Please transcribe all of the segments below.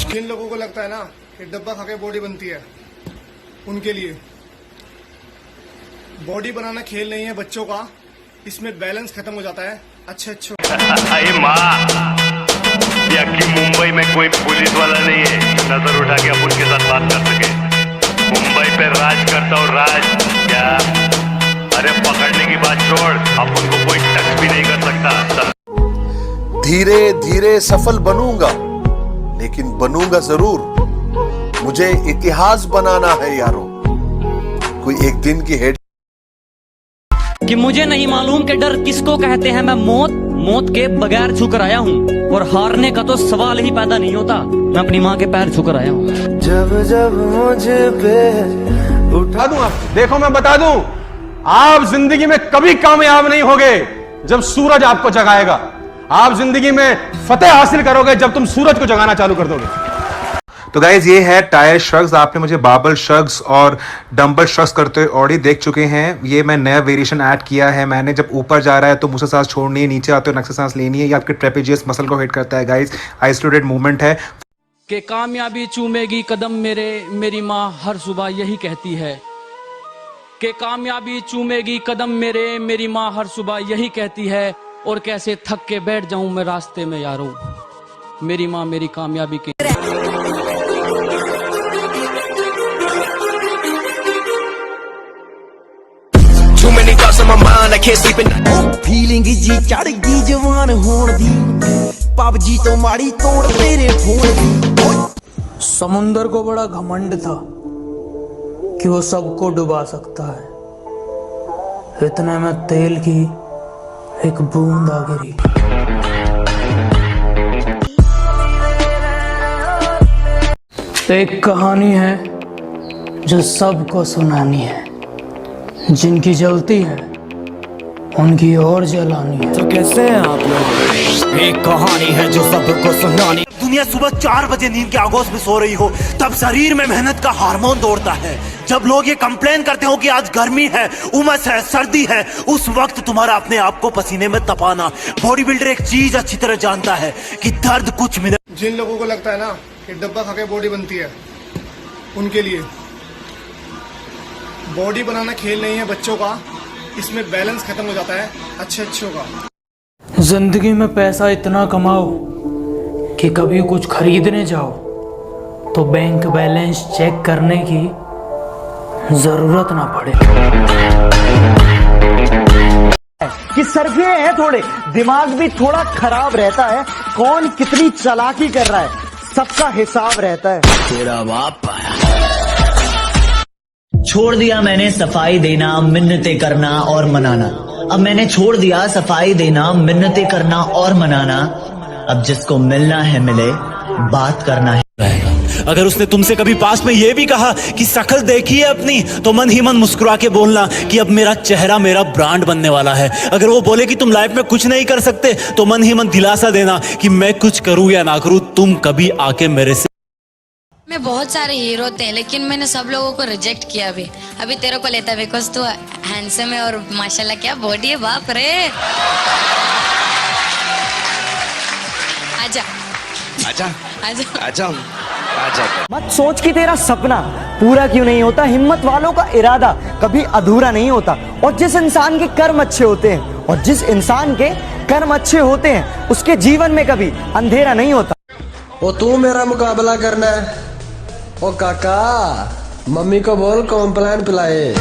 जिन लोगों को लगता है ना कि डब्बा खा के बॉडी बनती है, उनके लिए बॉडी बनाना खेल नहीं है बच्चों का, इसमें बैलेंस खत्म हो जाता है। अच्छे अरे माँ, कि मुंबई में कोई पुलिस वाला नहीं है नजर उठा के अपन के साथ बात कर सके। मुंबई पे राज करता हूँ, राज क्या? अरे पकड़ने की बात छोड़, अपन को कोई टच भी नहीं कर सकता। धीरे धीरे सफल बनूंगा, लेकिन बनूंगा जरूर। मुझे इतिहास बनाना है यारों, कोई एक दिन की हेड कि मुझे नहीं मालूम कि डर किसको कहते हैं। मैं मौत के बगैर छूकर आया हूँ, और हारने का तो सवाल ही पैदा नहीं होता। मैं अपनी माँ के पैर छूकर आया हूँ। जब जब मुझे पे उठा दूं आप, देखो मैं बता दूं, आप जिंदगी में कभी कामयाब नहीं होगे जब सूरज आपको जगाएगा। आप जिंदगी में फतेह हासिल करोगे जब तुम सूरज को जगाना चालू कर दोगे। तो गाइज ये है टायर श्रग्स। आपने मुझे बार्बल श्रग्स और डंबल श्रग्स करते हुए ऑलरेडी देख चुके हैं। ये मैं नया वेरिएशन ऐड किया है मैंने। जब ऊपर जा रहा है तो मुंह से सांस छोड़नी है, नीचे आते हो नक से सांस लेनी है। ये आपके ट्रेपेजियस मसल को हिट करता है गाइज। आइसोलेटेड मूवमेंट है। कि कामयाबी चूमेगी कदम मेरी माँ हर सुबह यही कहती है। कि कामयाबी चूमेगी कदम मेरी माँ हर सुबह यही कहती है। और कैसे थक के बैठ जाऊं मैं रास्ते में यारों, मेरी माँ मेरी कामयाबी के। फीलिंग जी चढ़ गई जवान होण दी, पबजी तो माड़ी तोड़ तेरे फोन दी। समुंदर को बड़ा घमंड था कि वो सबको डुबा सकता है। इतने में तेल की एक बूंद आ गिरी। तो एक कहानी है जो सबको सुनानी है। जिनकी जलती है उनकी और जलानी है। तो कैसे हैं आप लोग? एक कहानी है जो सबको सुनानी। दुनिया सुबह 4 बजे नींद के आगोश में सो रही हो, तब शरीर में मेहनत का हार्मोन दौड़ता है। जब लोग ये कंप्लेन करते हो कि आज गर्मी है, उमस है, सर्दी है, उस वक्त तुम्हारा अपने आप को पसीने में तपाना। बॉडी बिल्डर एक चीज अच्छी तरह जानता है कि दर्द कुछ मिनट। जिन लोगों को लगता है ना कि डब्बा खा के बॉडी बनती है, उनके लिए बॉडी बनाना खेल नहीं है बच्चों का, इसमें बैलेंस खत्म हो जाता है अच्छों का। जिंदगी में पैसा इतना कमाओ कि कभी कुछ खरीदने जाओ तो बैंक बैलेंस चेक करने की जरूरत ना पड़े। कि सरफे हैं थोड़े, दिमाग भी थोड़ा खराब रहता है। कौन कितनी चालाकी कर रहा है, सबका हिसाब रहता है। तेरा बाप छोड़ दिया मैंने सफाई देना, मिन्नतें करना और मनाना। अब मैंने छोड़ दिया सफाई देना, मिन्नतें करना और मनाना। अब जिसको मिलना है मिले, बात करना है रहेगा। अगर उसने तुमसे कभी पास में ये भी कहा कि शक्ल देखी है अपनी, तो मन ही मन मुस्कुरा के बोलना कि अब मेरा चेहरा मेरा ब्रांड बनने वाला है। अगर वो बोले कि तुम लाइफ में कुछ नहीं कर सकते, तो मन ही मन दिलासा देना कि मैं कुछ करूं या ना करूं, तुम कभी आके मेरे से। मैं बहुत सारे हीरो थे, लेकिन मैंने सब लोगों को रिजेक्ट किया। अभी तेरे को लेता बिकॉज तू हैंडसम है और माशाल्लाह क्या बॉडी है, बाप रे। आजा आजा आजा आजा आजा। मत सोच कि तेरा सपना पूरा क्यों नहीं होता। हिम्मत वालों का इरादा कभी अधूरा नहीं होता। और जिस इंसान के कर्म अच्छे होते हैं, और जिस इंसान के कर्म अच्छे होते हैं, उसके जीवन में कभी अंधेरा नहीं होता। वो तू मेरा मुकाबला करना है। ओ काका, मम्मी को बोल कॉम्प्लान पिलाए।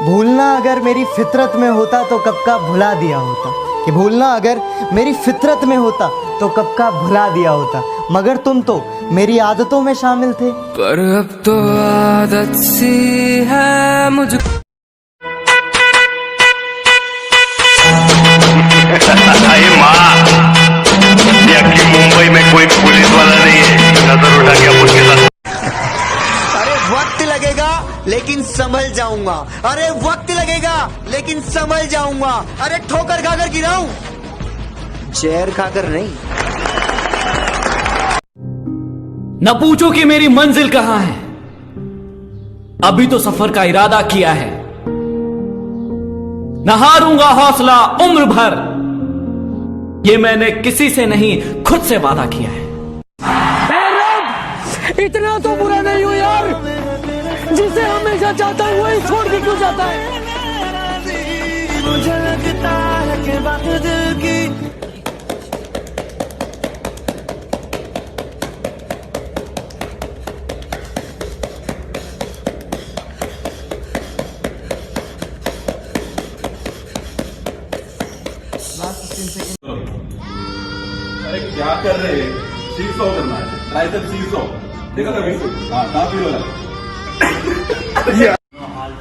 भूलना अगर मेरी फितरत में होता तो कब का भुला दिया होता। कि भूलना अगर मेरी फितरत में होता तो कब का भुला दिया होता। मगर तुम तो मेरी आदतों में शामिल थे। पर अब तो आदत सी है मुझे। अरे माँ, कि मुंबई में कोई पुलिस वाला नहीं है नजर उठा के अपन के साथ। अरे वक्त लगेगा लेकिन संभल जाऊंगा। अरे वक्त लगेगा लेकिन संभल जाऊंगा। अरे ठोकर खाकर गिराऊं, जहर खाकर नहीं। न पूछो कि मेरी मंजिल कहां है, अभी तो सफर का इरादा किया है। न हारूंगा हौसला उम्र भर, ये मैंने किसी से नहीं खुद से वादा किया है। इतना तो बुरा नहीं हो यार, जिसे हमेशा चाहता हूँ वही छोड़ के क्यों जाता है। मुझे लगता है कि बात दिल की। अरे क्या कर रहे हैं? सीसो करना है, ट्राइसेप सीसो। देखो कभी हाँ काफी वाला।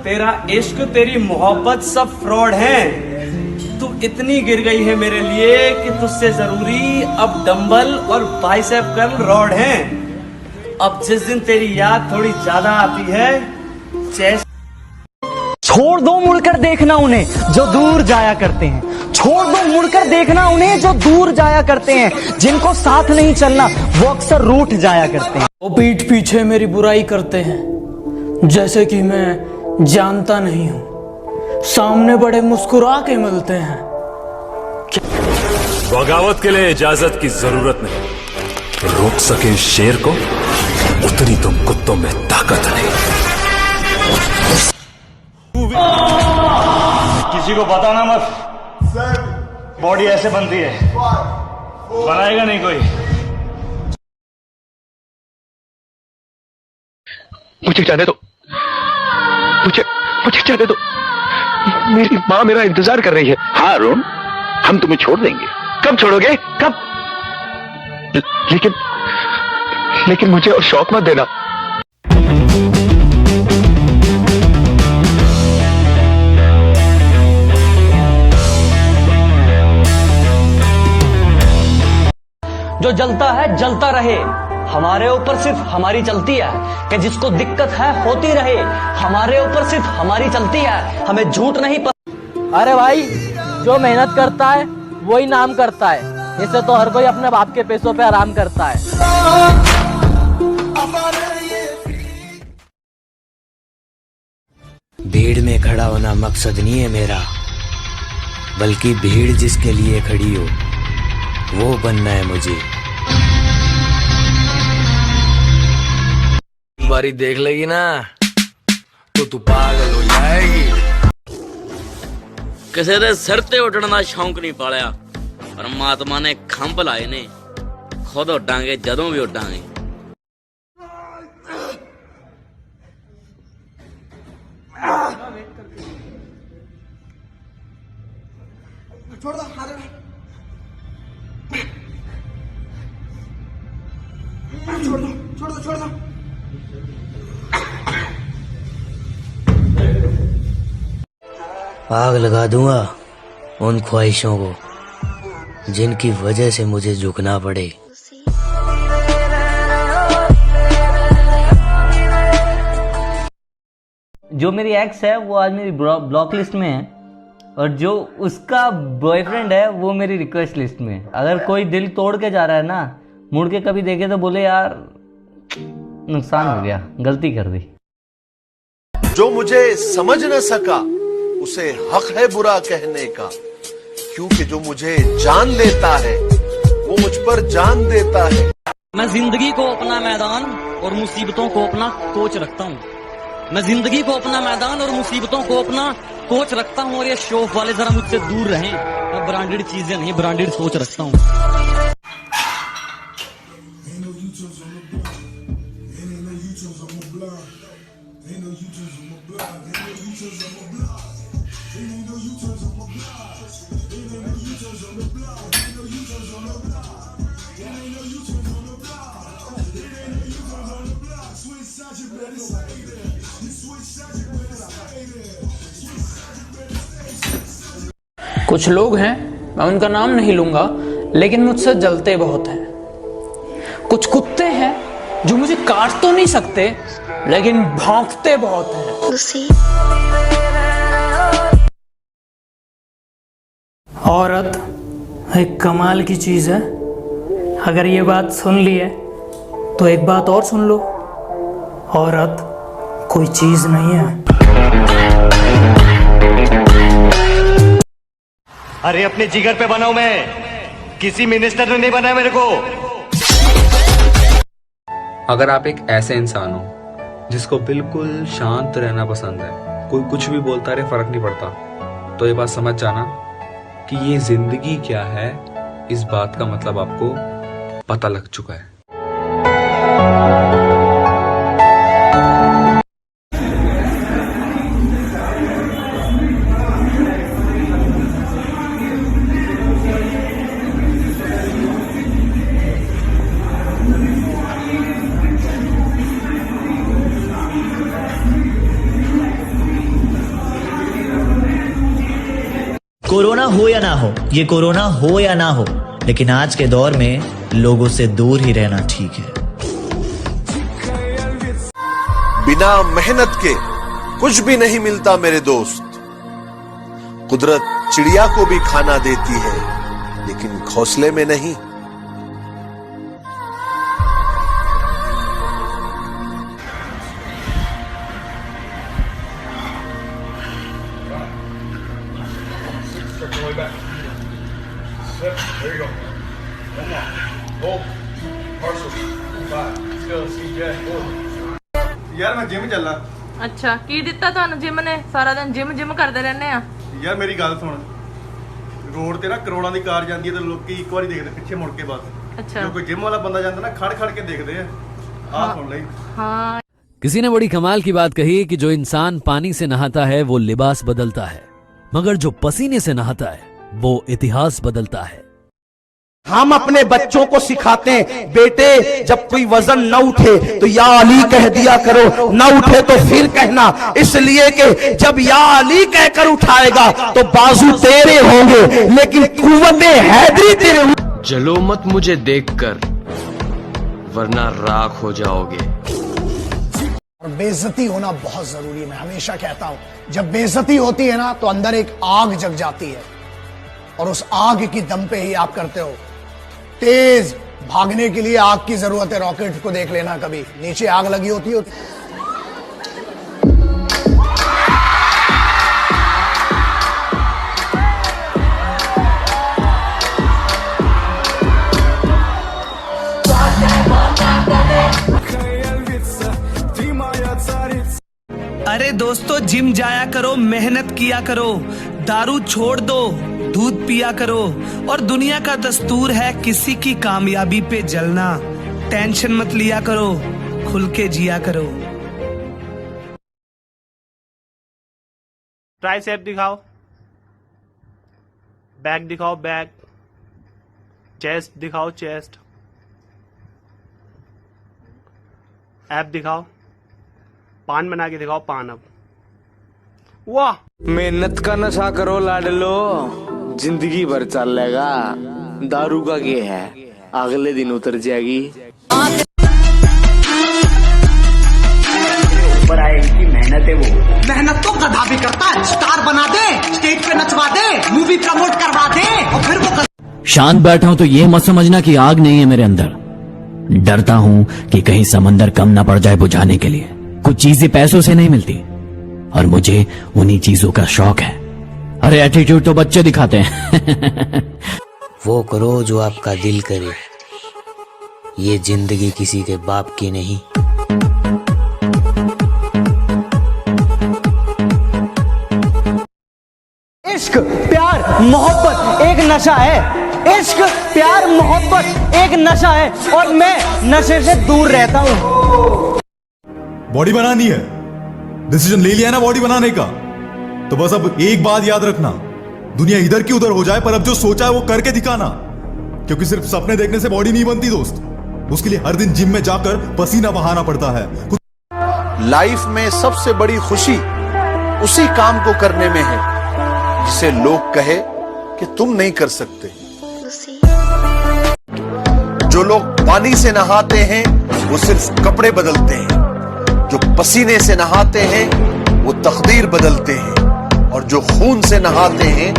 तेरा इश्क तेरी मोहब्बत सब फ्रॉड है। तू इतनी गिर गई है मेरे लिए कि तुझसे जरूरी अब डंबल और बाइसेप कर्ल रॉड हैं। अब जिस दिन तेरी याद थोड़ी ज्यादा आती है, चेस्ट छोड़ दो मुड़कर देखना उन्हें जो दूर जाया करते हैं, छोड़ दो मुड़कर देखना उन्हें जो दूर जाया करते हैं, जिनको साथ नहीं चलना वो अक्सर रूठ जाया करते हैं। वो पीठ पीछे मेरी बुराई करते हैं जैसे कि मैं जानता नहीं हूं, सामने बड़े मुस्कुरा के मिलते हैं। बगावत के लिए इजाजत की जरूरत नहीं, रोक सके शेर को उतनी तो कुत्तों में ताकत नहीं। किसी को बताना मत, बॉडी ऐसे बनती है, बनाएगा नहीं कोई। मुझे जाने दो, मुझे जाने दो, मेरी माँ मेरा इंतजार कर रही है। हाँ अरुण, हम तुम्हें छोड़ देंगे। कब छोड़ोगे? कब? लेकिन मुझे और शौक मत देना। जो जलता है जलता रहे, हमारे ऊपर सिर्फ हमारी चलती है कि जिसको दिक्कत है होती रहे, हमारे ऊपर सिर्फ हमारी चलती है, हमें झूठ नहीं अरे भाई, जो मेहनत करता है वही नाम करता है, इससे तो हर कोई अपने बाप के पैसों पे आराम करता है। भीड़ में खड़ा होना मकसद नहीं है मेरा, बल्कि भीड़ जिसके लिए खड़ी हो वो बनना है मुझे। बारी देख लेगी ना तो तू पागल हो जाएगी। किसी दे सिर ते उठना शौक नहीं पालिया, परमात्मा ने खंभ लाए ने, खुद उडांगे जदों भी उडांगे। छोड़ दो, छोड़ दो। आग लगा दूंगा उन ख्वाहिशों को जिनकी वजह से मुझे झुकना पड़े। जो मेरी एक्स है वो आज मेरी ब्लॉक लिस्ट में है, और जो उसका बॉयफ्रेंड है वो मेरी रिक्वेस्ट लिस्ट में है। अगर कोई दिल तोड़ के जा रहा है ना, मुड़ के कभी देखे तो बोले यार नुकसान हो गया, गलती कर दी। जो मुझे समझ न सका उसे हक है बुरा कहने का, क्योंकि जो मुझे जान लेता है वो मुझ पर जान देता है। मैं जिंदगी को अपना मैदान और मुसीबतों को अपना कोच रखता हूँ। मैं जिंदगी को अपना मैदान और मुसीबतों को अपना कोच रखता हूँ, और ये शौक वाले जरा मुझसे दूर रहें। मैं ब्रांडेड चीजें नहीं, ब्रांडेड सोच रखता हूँ। कुछ लोग हैं, मैं उनका नाम नहीं लूंगा, लेकिन मुझसे जलते बहुत हैं। कुछ कुत्ते हैं जो मुझे काट तो नहीं सकते, लेकिन भौंकते बहुत हैं। औरत एक कमाल की चीज है। अगर ये बात सुन ली है तो एक बात और सुन लो, औरत कोई चीज नहीं है। अरे अपने जिगर पे बनाऊं मैं, किसी मिनिस्टर ने नहीं बनाया मेरे को। अगर आप एक ऐसे इंसान हो जिसको बिल्कुल शांत रहना पसंद है, कोई कुछ भी बोलता रहे फर्क नहीं पड़ता, तो ये बात समझ जाना कि ये जिंदगी क्या है, इस बात का मतलब आपको पता लग चुका है। कोरोना हो या ना हो, ये कोरोना हो या ना हो, लेकिन आज के दौर में लोगों से दूर ही रहना ठीक है। बिना मेहनत के कुछ भी नहीं मिलता मेरे दोस्त। कुदरत चिड़िया को भी खाना देती है, लेकिन घोंसले में नहीं। यार मैं जिम चलना। अच्छा की दिता ਤੁਹਾਨੂੰ ਜਿਮ ਨੇ? ਸਾਰਾ ਦਿਨ ਜਿਮ ਕਰਦੇ ਰਹਿੰਦੇ ਆ। ਯਾਰ ਮੇਰੀ ਗੱਲ ਸੁਣ, ਰੋਡ ਤੇ ਨਾ ਕਰੋੜਾਂ ਦੀ ਕਾਰ ਜਾਂਦੀ ਹੈ ਤੇ ਲੋਕੀ ਇੱਕ ਵਾਰੀ ਦੇਖਦੇ ਪਿੱਛੇ ਮੁੜ ਕੇ ਬਸ। अच्छा ਜੋ ਕੋਈ ਜਿਮ ਵਾਲਾ ਬੰਦਾ ਜਾਂਦਾ ਨਾ ਖੜ ਖੜ ਕੇ ਦੇਖਦੇ ਆ। ਆਹ ਸੁਣ ਲਈ। हाँ किसी ने बड़ी कमाल की बात कही कि जो इंसान पानी से नहाता है वो लिबास बदलता है, मगर जो पसीने से नहाता है वो इतिहास बदलता है। हम अपने बच्चों को सिखाते हैं, बेटे जब कोई वजन न उठे तो या अली कह दिया करो, न उठे तो फिर कहना, इसलिए कि जब या अली कहकर उठाएगा तो बाजू तेरे होंगे लेकिन कुव्वते हैदरी तेरे। जलो मत मुझे देखकर वरना राख हो जाओगे। और बेइज्जती होना बहुत जरूरी है। मैं हमेशा कहता हूं, जब बेइज्जती होती है ना तो अंदर एक आग जग जाती है, और उस आग की दम पे ही आप करते हो। तेज भागने के लिए आग की जरूरत है। रॉकेट को देख लेना, कभी नीचे आग लगी होती है। अरे दोस्तों, जिम जाया करो, मेहनत किया करो, दारू छोड़ दो, दूध पिया करो, और दुनिया का दस्तूर है किसी की कामयाबी पे जलना। टेंशन मत लिया करो, खुल के जिया करो। ट्राइसेप दिखाओ, बैक दिखाओ, बैक, चेस्ट दिखाओ, चेस्ट, ऐप दिखाओ, पान बना के दिखाओ, पान। अब वाह, मेहनत का नशा करो लाडलो, जिंदगी भर चलेगा। दारू का ये है, अगले दिन उतर जाएगी। ऊपर आए इनकी मेहनत है, वो मेहनत तो गधा भी करता है। स्टार बना दे, स्टेज पे नचवा दे, मूवी प्रमोट करवा दे, और फिर वो शांत बैठा हूं तो ये मत समझना कि आग नहीं है मेरे अंदर। डरता हूं कि कहीं समंदर कम ना पड़ जाए बुझाने के लिए। कुछ चीजें पैसों से नहीं मिलती, और मुझे उन्हीं चीजों का शौक है। अरे एटीट्यूड तो बच्चे दिखाते हैं। वो करो जो आपका दिल करे, ये जिंदगी किसी के बाप की नहीं। इश्क प्यार मोहब्बत एक नशा है। इश्क प्यार मोहब्बत एक नशा है, और मैं नशे से दूर रहता हूँ। बॉडी बनानी है, डिसीजन ले लिया है ना बॉडी बनाने का, तो बस अब एक बात याद रखना, दुनिया इधर की उधर हो जाए पर अब जो सोचा है वो करके दिखाना। क्योंकि सिर्फ सपने देखने से बॉडी नहीं बनती दोस्त, उसके लिए हर दिन जिम में जाकर पसीना बहाना पड़ता है। लाइफ में सबसे बड़ी खुशी उसी काम को करने में है जिसे लोग कहे कि तुम नहीं कर सकते। जो लोग पानी से नहाते हैं वो सिर्फ कपड़े बदलते हैं, जो पसीने से नहाते हैं वो तकदीर बदलते हैं, और जो खून से नहाते हैं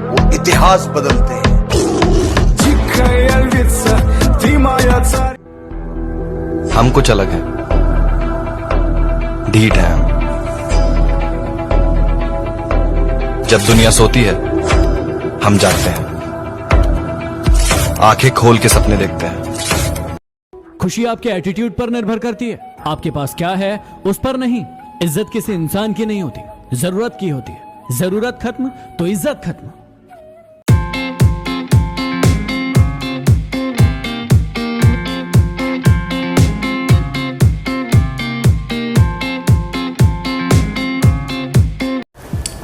वो इतिहास बदलते हैं। हम कुछ अलग है, ढीठ है हम। जब दुनिया सोती है हम जागते हैं, आंखें खोल के सपने देखते हैं। खुशी आपके एटीट्यूड पर निर्भर करती है, आपके पास क्या है उस पर नहीं। इज्जत किसी इंसान की नहीं होती, जरूरत की होती है। जरूरत खत्म तो इज्जत खत्म।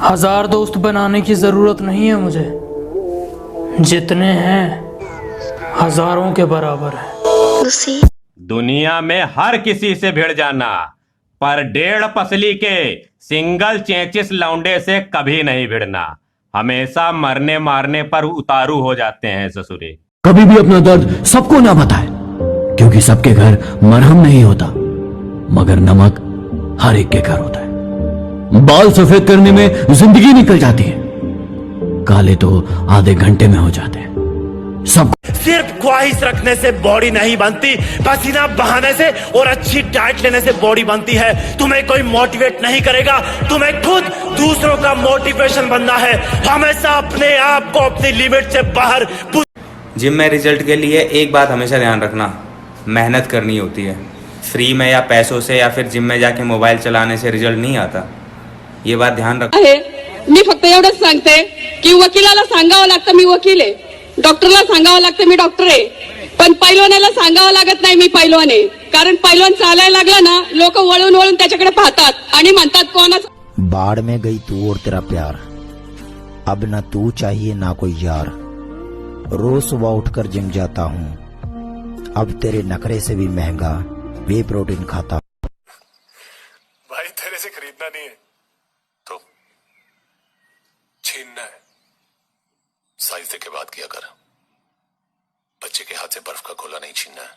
हजार दोस्त बनाने की जरूरत नहीं है मुझे, जितने हैं हजारों के बराबर है। दुनिया में हर किसी से भिड़ जाना, पर 1.5 पसली के सिंगल चेचिस लौंडे से कभी नहीं भिड़ना। हमेशा मरने मारने पर उतारू हो जाते हैं ससुरे। कभी भी अपना दर्द सबको ना बताए, क्योंकि सबके घर मरहम नहीं होता, मगर नमक हर एक के घर होता है। बाल सफेद करने में जिंदगी निकल जाती है, काले तो आधे घंटे में हो जाते हैं। सब सिर्फ ख्वाहिश रखने से बॉडी नहीं बनती, पसीना बहाने से और अच्छी डाइट लेने से बॉडी बनती है। तुम्हें कोई मोटिवेट नहीं करेगा, तुम्हें खुद दूसरों का मोटिवेशन बनना है। हमेशा अपने आप को अपनी लिमिट से बाहर। जिम में रिजल्ट के लिए एक बात हमेशा ध्यान रखना, मेहनत करनी होती है। फ्री में या पैसों से या फिर जिम में जाके मोबाइल चलाने से रिजल्ट नहीं आता, ये बात ध्यान रख। मी फक्त एवढंच सांगते की वकिलाला सांगावं लागतं मी वकील आहे, डॉक्टरला सांगावं लागतं मी डॉक्टर आहे, पण पैलवानाला सांगावं लागत नाही मी पैलवान आहे। कारण पैलवान चालायला लागला ना, लोक वळून वळून त्याच्याकडे पाहतात आणि म्हणतात कोणाचं। बाढ़ में गई तू और तेरा प्यार, अब ना तू चाहिए ना कोई यार। रोज सुबह उठकर जिम जाता हूँ, अब तेरे नखरे से भी महंगा वे प्रोटीन खाता। भाई तेरे से खरीदना नहीं है तो छीनना है। साइज देख के बात किया कर। बच्चे के हाथ से बर्फ का गोला नहीं छीनना है,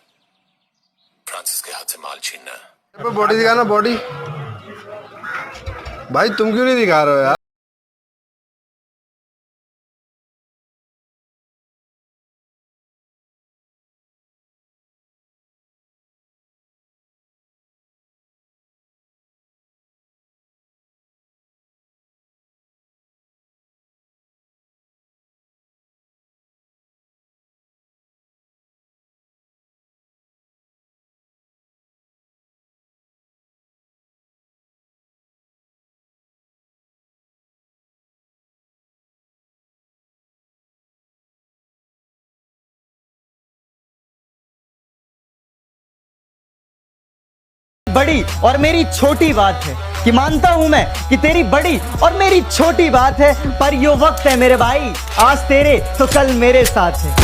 फ्रांसिस के हाथ से माल छीनना है। बॉडी दिखाना, बॉडी। भाई तुम क्यों नहीं दिखा रहे हो यार? बड़ी और मेरी छोटी बात है कि मानता हूं मैं कि तेरी बड़ी और मेरी छोटी बात है, पर यो वक्त है मेरे भाई, आज तेरे तो कल मेरे साथ है।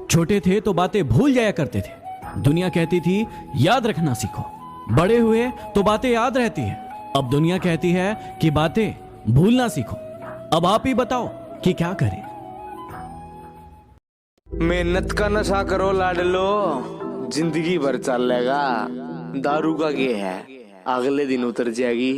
छोटे थे तो बातें भूल जाया करते थे, दुनिया कहती थी याद रखना सीखो। बड़े हुए तो बातें याद रहती है, अब दुनिया कहती है कि बातें भूलना सीखो। अब आप ही बताओ कि क्या करें। मेहनत का नशा करो लाडलो, जिंदगी भर चलेगा। दारू का ये है, अगले दिन उतर जाएगी।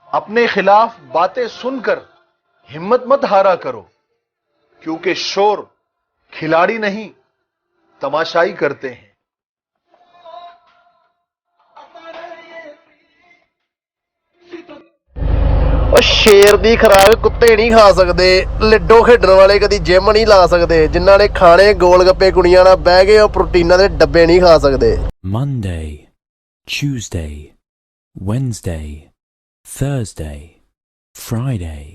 अपने खिलाफ बातें सुनकर हिम्मत मत हारा करो, क्योंकि शोर खिलाड़ी नहीं तमाशाई करते हैं। शेर दी खुराक कुत्ते नहीं खा सकते, लिडो खेडण वाले कदी जिम नहीं ला सकते, जिन्हां ने खाने गोल गप्पे कुड़ियां नाल बह के और प्रोटीनां दे डब्बे नहीं खा सकते। Monday, Tuesday, Wednesday, Thursday, Friday,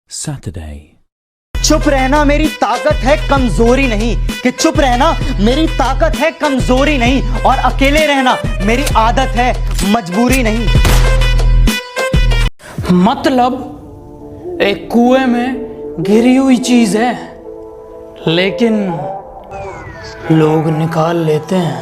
Saturday. चुप रहना मेरी ताकत है, कमजोरी नहीं। कि चुप रहना मेरी ताकत है, कमजोरी नहीं। और अकेले रहना मेरी आदत है, मजबूरी नहीं। मतलब एक कुएं में गिरी हुई चीज है, लेकिन लोग निकाल लेते हैं।